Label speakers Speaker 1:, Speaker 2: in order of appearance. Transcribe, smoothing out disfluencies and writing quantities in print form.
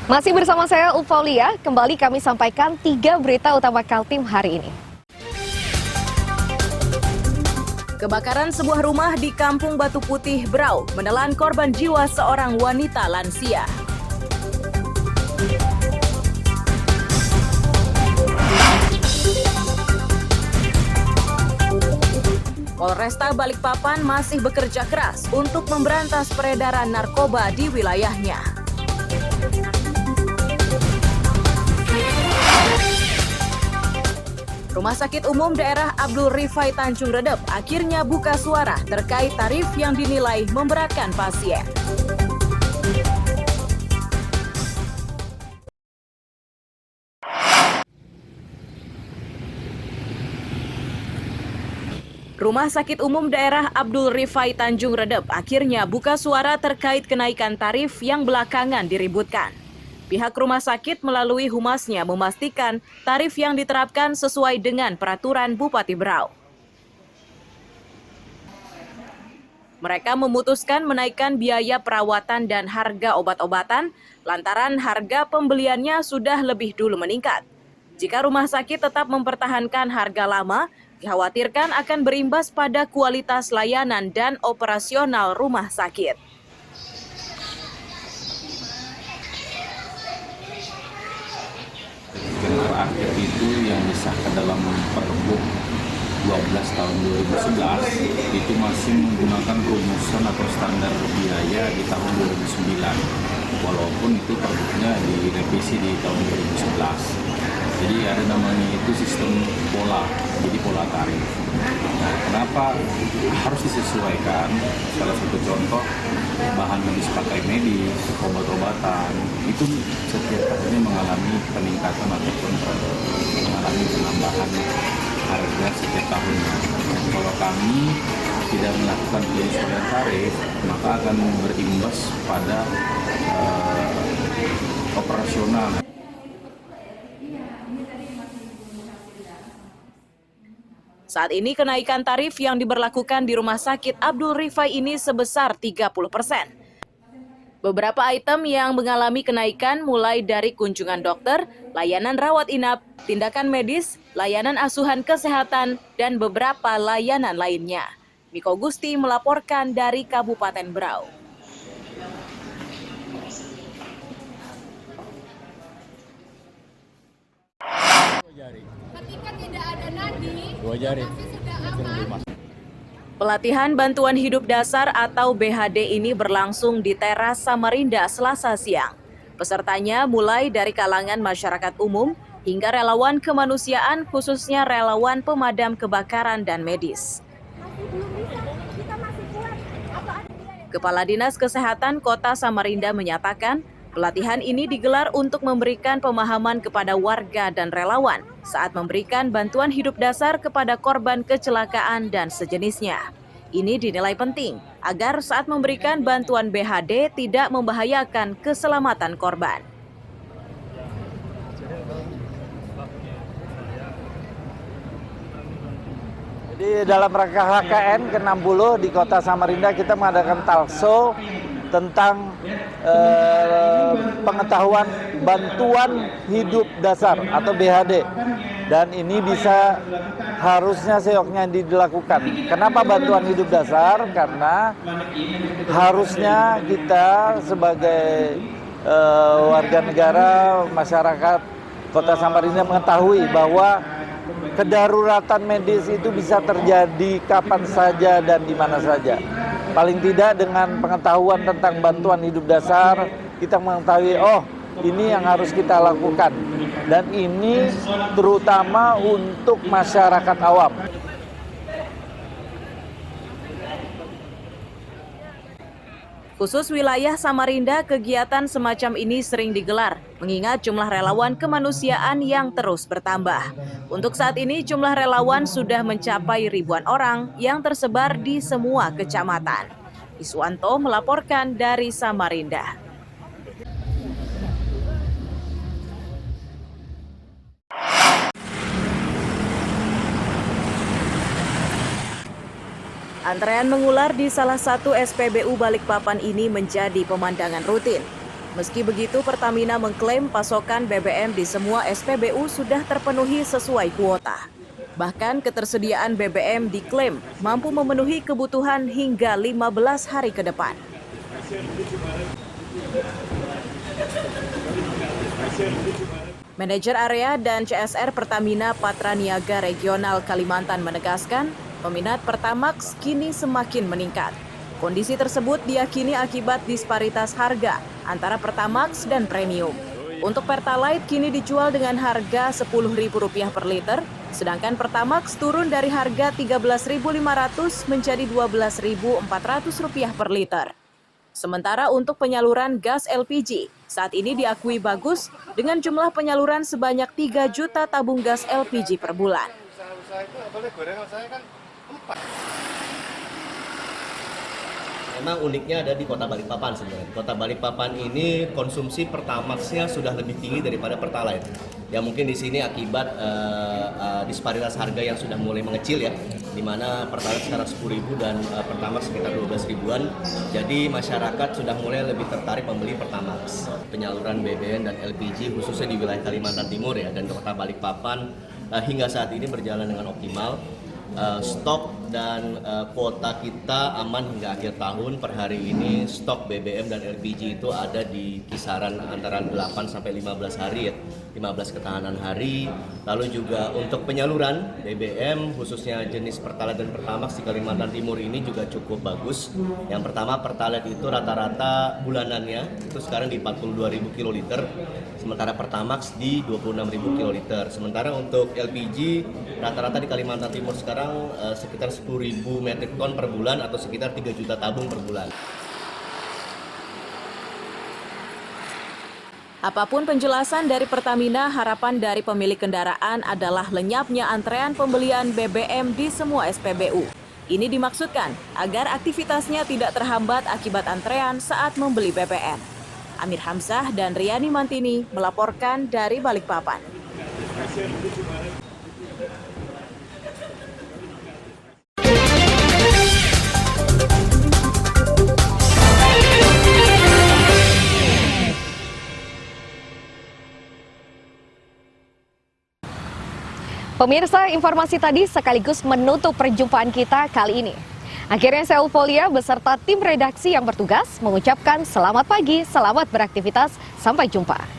Speaker 1: Masih bersama saya Ufaulia, kembali kami sampaikan 3 berita utama Kaltim hari ini.
Speaker 2: Kebakaran sebuah rumah di Kampung Batu Putih, Berau, menelan korban jiwa seorang wanita lansia. Polresta Balikpapan masih bekerja keras untuk memberantas peredaran narkoba di wilayahnya. Rumah Sakit Umum Daerah Abdul Rifai Tanjung Redep akhirnya buka suara terkait tarif yang dinilai memberatkan pasien. Rumah Sakit Umum Daerah Abdul Rifai Tanjung Redep akhirnya buka suara terkait kenaikan tarif yang belakangan diributkan. Pihak rumah sakit melalui humasnya memastikan tarif yang diterapkan sesuai dengan peraturan Bupati Berau. Mereka memutuskan menaikkan biaya perawatan dan harga obat-obatan lantaran harga pembeliannya sudah lebih dulu meningkat. Jika rumah sakit tetap mempertahankan harga lama, dikhawatirkan akan berimbas pada kualitas layanan dan operasional rumah sakit.
Speaker 3: Yang terakhir itu yang disahkan dalam Pergub 12 tahun 2011 itu masih menggunakan rumusan atau standar biaya di tahun 2009, walaupun itu Pergubnya direvisi di tahun 2011. Jadi ada namanya itu sistem pola, jadi pola tarif. Nah, kenapa harus disesuaikan? Salah satu contoh, bahan yang dipakai medis, obat-obatan, itu setiap tahunnya mengalami peningkatan ataupun mengalami penambahan harga setiap tahunnya. Kalau kami tidak melakukan penyesuaian tarif, maka akan berimbas pada operasional.
Speaker 2: Saat ini kenaikan tarif yang diberlakukan di Rumah Sakit Abdul Rifai ini sebesar 30%. Beberapa item yang mengalami kenaikan mulai dari kunjungan dokter, layanan rawat inap, tindakan medis, layanan asuhan kesehatan, dan beberapa layanan lainnya. Miko Gusti melaporkan dari Kabupaten Berau.
Speaker 4: Ketika tidak ada nadi,
Speaker 2: Pelatihan Bantuan Hidup Dasar atau BHD ini berlangsung di teras Samarinda Selasa siang. Pesertanya mulai dari kalangan masyarakat umum hingga relawan kemanusiaan, khususnya relawan pemadam kebakaran dan medis. Kepala Dinas Kesehatan Kota Samarinda menyatakan, pelatihan ini digelar untuk memberikan pemahaman kepada warga dan relawan saat memberikan bantuan hidup dasar kepada korban kecelakaan dan sejenisnya. Ini dinilai penting agar saat memberikan bantuan BHD tidak membahayakan keselamatan korban.
Speaker 5: Di dalam rangka HKN ke-60 di Kota Samarinda kita mengadakan talkshow tentang pengetahuan bantuan hidup dasar atau BHD, dan ini bisa harusnya seoknya dilakukan. Kenapa bantuan hidup dasar? Karena harusnya kita sebagai warga negara, masyarakat Kota Samarinda mengetahui bahwa kedaruratan medis itu bisa terjadi kapan saja dan di mana saja. Paling tidak dengan pengetahuan tentang bantuan hidup dasar, kita mengetahui, oh ini yang harus kita lakukan. Dan ini terutama untuk masyarakat awam.
Speaker 2: Khusus wilayah Samarinda, kegiatan semacam ini sering digelar, mengingat jumlah relawan kemanusiaan yang terus bertambah. Untuk saat ini, jumlah relawan sudah mencapai ribuan orang yang tersebar di semua kecamatan. Iswanto melaporkan dari Samarinda. Antrean mengular di salah satu SPBU Balikpapan ini menjadi pemandangan rutin. Meski begitu, Pertamina mengklaim pasokan BBM di semua SPBU sudah terpenuhi sesuai kuota. Bahkan ketersediaan BBM diklaim mampu memenuhi kebutuhan hingga 15 hari ke depan. Manajer area dan CSR Pertamina Patraniaga Regional Kalimantan menegaskan, peminat Pertamax kini semakin meningkat. Kondisi tersebut diyakini akibat disparitas harga antara Pertamax dan Premium. Untuk Pertalite kini dijual dengan harga Rp10.000 per liter, sedangkan Pertamax turun dari harga Rp13.500 menjadi Rp12.400 per liter. Sementara untuk penyaluran gas LPG, saat ini diakui bagus dengan jumlah penyaluran sebanyak 3 juta tabung gas LPG per bulan.
Speaker 4: Memang uniknya ada di Kota Balikpapan sebenarnya. Di Kota Balikpapan ini konsumsi Pertamax-nya sudah lebih tinggi daripada Pertalite. Ya mungkin di sini akibat disparitas harga yang sudah mulai mengecil ya, di mana Pertalite sekarang 10.000 dan Pertamax sekitar 12.000-an. Jadi masyarakat sudah mulai lebih tertarik membeli Pertamax. Penyaluran BBM dan LPG khususnya di wilayah Kalimantan Timur ya dan Kota Balikpapan hingga saat ini berjalan dengan optimal. Stok dan kuota kita aman hingga akhir tahun. Per hari ini stok BBM dan LPG itu ada di kisaran antara 8 sampai 15 hari ya, 15 ketahanan hari. Lalu juga untuk penyaluran BBM khususnya jenis Pertalite dan Pertamax di Kalimantan Timur ini juga cukup bagus. Yang pertama Pertalite itu rata-rata bulanannya itu sekarang di 42.000 kiloliter, sementara Pertamax di 26.000 kiloliter. Sementara untuk LPG rata-rata di Kalimantan Timur sekarang sekitar 10.000 metrik ton per bulan atau sekitar 3 juta tabung per bulan.
Speaker 2: Apapun penjelasan dari Pertamina, harapan dari pemilik kendaraan adalah lenyapnya antrean pembelian BBM di semua SPBU. Ini dimaksudkan agar aktivitasnya tidak terhambat akibat antrean saat membeli BBM. Amir Hamzah dan Riani Mantini melaporkan dari Balikpapan.
Speaker 1: Pemirsa, informasi tadi sekaligus menutup perjumpaan kita kali ini. Akhirnya saya Eufolia beserta tim redaksi yang bertugas mengucapkan selamat pagi, selamat beraktivitas, sampai jumpa.